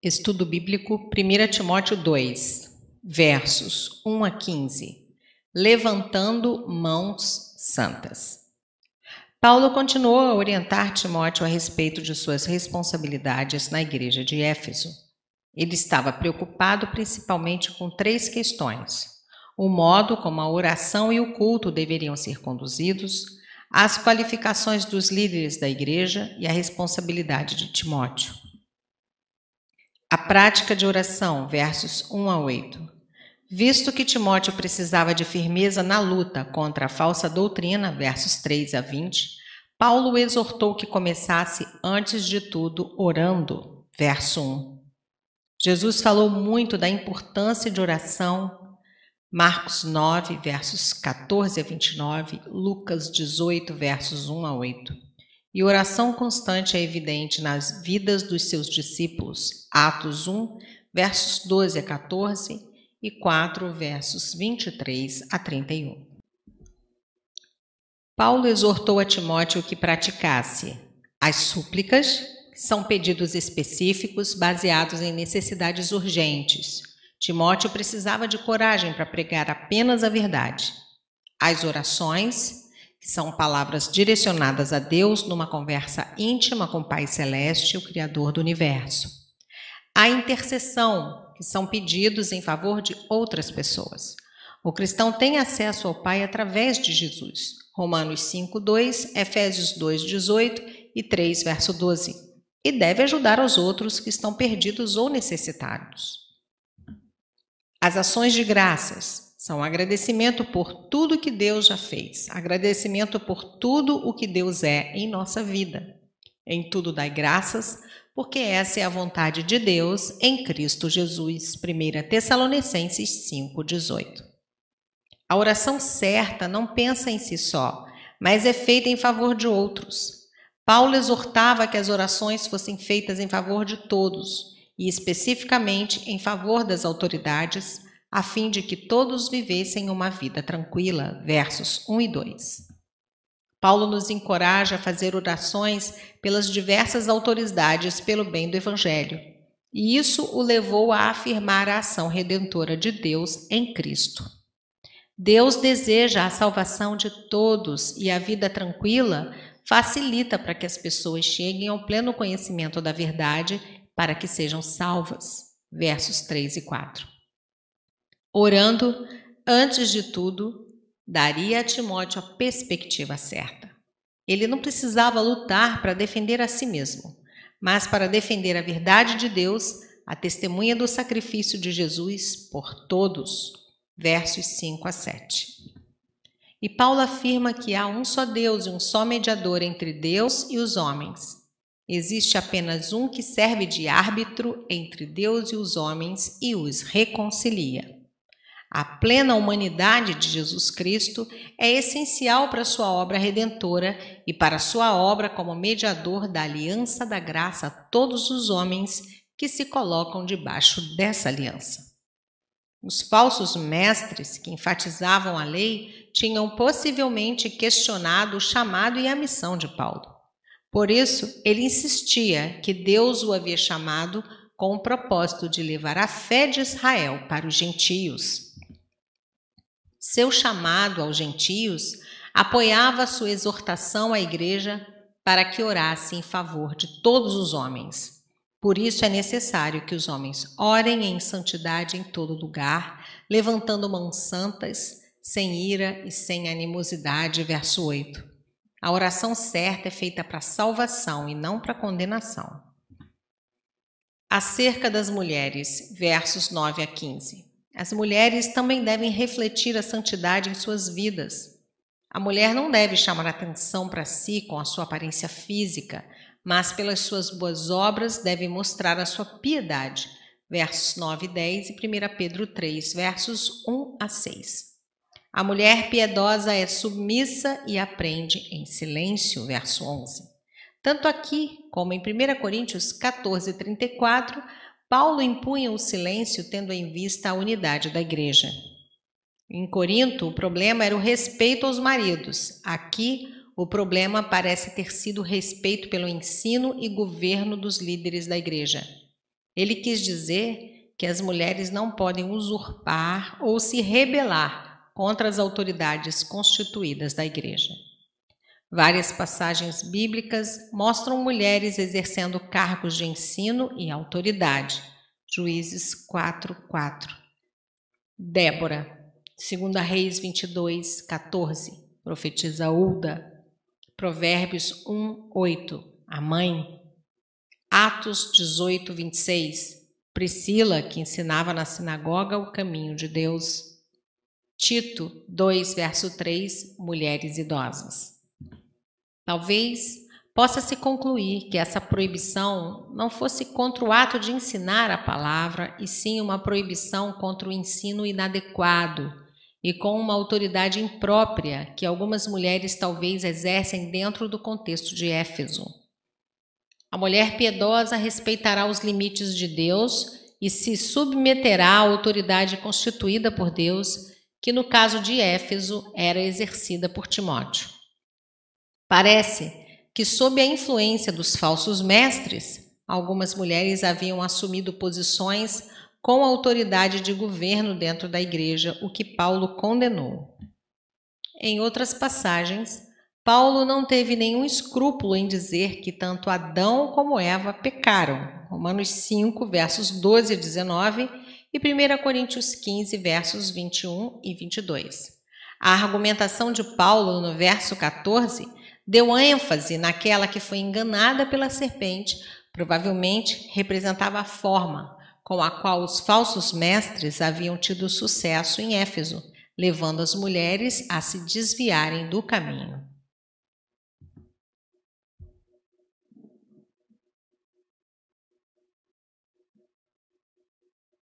Estudo Bíblico 1 Timóteo 2, versos 1 a 15. Levantando mãos santas. Paulo continuou a orientar Timóteo a respeito de suas responsabilidades na igreja de Éfeso. Ele estava preocupado principalmente com 3 questões: o modo como a oração e o culto deveriam ser conduzidos, as qualificações dos líderes da igreja e a responsabilidade de Timóteo. A prática de oração, versos 1 a 8. Visto que Timóteo precisava de firmeza na luta contra a falsa doutrina, versos 3 a 20, Paulo o exortou que começasse, antes de tudo, orando, verso 1. Jesus falou muito da importância de oração, Marcos 9, versos 14 a 29, Lucas 18, versos 1 a 8. E oração constante é evidente nas vidas dos seus discípulos, Atos 1, versos 12 a 14 e 4, versos 23 a 31. Paulo exortou a Timóteo que praticasse as súplicas, que são pedidos específicos baseados em necessidades urgentes. Timóteo precisava de coragem para pregar apenas a verdade. As orações, que são palavras direcionadas a Deus numa conversa íntima com o Pai Celeste, o Criador do Universo. A intercessão, que são pedidos em favor de outras pessoas. O cristão tem acesso ao Pai através de Jesus. Romanos 5, 2, Efésios 2, 18 e 3, verso 12. E deve ajudar os outros que estão perdidos ou necessitados. As ações de graças são agradecimento por tudo que Deus já fez, agradecimento por tudo o que Deus é em nossa vida. Em tudo dai graças, porque essa é a vontade de Deus em Cristo Jesus. 1 Tessalonicenses 5, 18. A oração certa não pensa em si só, mas é feita em favor de outros. Paulo exortava que as orações fossem feitas em favor de todos, e especificamente em favor das autoridades, a fim de que todos vivessem uma vida tranquila, versos 1 e 2. Paulo nos encoraja a fazer orações pelas diversas autoridades pelo bem do Evangelho, e isso o levou a afirmar a ação redentora de Deus em Cristo. Deus deseja a salvação de todos e a vida tranquila facilita para que as pessoas cheguem ao pleno conhecimento da verdade para que sejam salvas, versos 3 e 4. Orando, antes de tudo, daria a Timóteo a perspectiva certa. Ele não precisava lutar para defender a si mesmo, mas para defender a verdade de Deus, a testemunha do sacrifício de Jesus por todos, versos 5 a 7. E Paulo afirma que há um só Deus e um só mediador entre Deus e os homens. Existe apenas um que serve de árbitro entre Deus e os homens e os reconcilia. A plena humanidade de Jesus Cristo é essencial para sua obra redentora e para sua obra como mediador da aliança da graça a todos os homens que se colocam debaixo dessa aliança. Os falsos mestres que enfatizavam a lei tinham possivelmente questionado o chamado e a missão de Paulo. Por isso, ele insistia que Deus o havia chamado com o propósito de levar a fé de Israel para os gentios. Seu chamado aos gentios apoiava sua exortação à igreja para que orasse em favor de todos os homens. Por isso é necessário que os homens orem em santidade em todo lugar, levantando mãos santas, sem ira e sem animosidade, verso 8. A oração certa é feita para salvação e não para condenação. Acerca das mulheres, versos 9 a 15. As mulheres também devem refletir a santidade em suas vidas. A mulher não deve chamar atenção para si com a sua aparência física, mas pelas suas boas obras deve mostrar a sua piedade, versos 9 e 10 e 1 Pedro 3, versos 1 a 6. A mulher piedosa é submissa e aprende em silêncio, verso 11. Tanto aqui como em 1 Coríntios 14, 34, Paulo impunha o silêncio tendo em vista a unidade da igreja. Em Corinto, o problema era o respeito aos maridos. Aqui, o problema parece ter sido o respeito pelo ensino e governo dos líderes da igreja. Ele quis dizer que as mulheres não podem usurpar ou se rebelar contra as autoridades constituídas da igreja. Várias passagens bíblicas mostram mulheres exercendo cargos de ensino e autoridade. Juízes 4:4. Débora, 2 Reis 22:14, profetiza Hulda. Provérbios 1:8, a mãe. Atos 18:26, Priscila, que ensinava na sinagoga o caminho de Deus. Tito 2, verso 3, mulheres idosas. Talvez possa-se concluir que essa proibição não fosse contra o ato de ensinar a palavra, e sim uma proibição contra o ensino inadequado e com uma autoridade imprópria que algumas mulheres talvez exercem dentro do contexto de Éfeso. A mulher piedosa respeitará os limites de Deus e se submeterá à autoridade constituída por Deus, que no caso de Éfeso era exercida por Timóteo. Parece que, sob a influência dos falsos mestres, algumas mulheres haviam assumido posições com autoridade de governo dentro da igreja, o que Paulo condenou. Em outras passagens, Paulo não teve nenhum escrúpulo em dizer que tanto Adão como Eva pecaram. Romanos 5, versos 12 a 19 e 1 Coríntios 15, versos 21 e 22. A argumentação de Paulo no verso 14 deu ênfase naquela que foi enganada pela serpente, provavelmente representava a forma com a qual os falsos mestres haviam tido sucesso em Éfeso, levando as mulheres a se desviarem do caminho.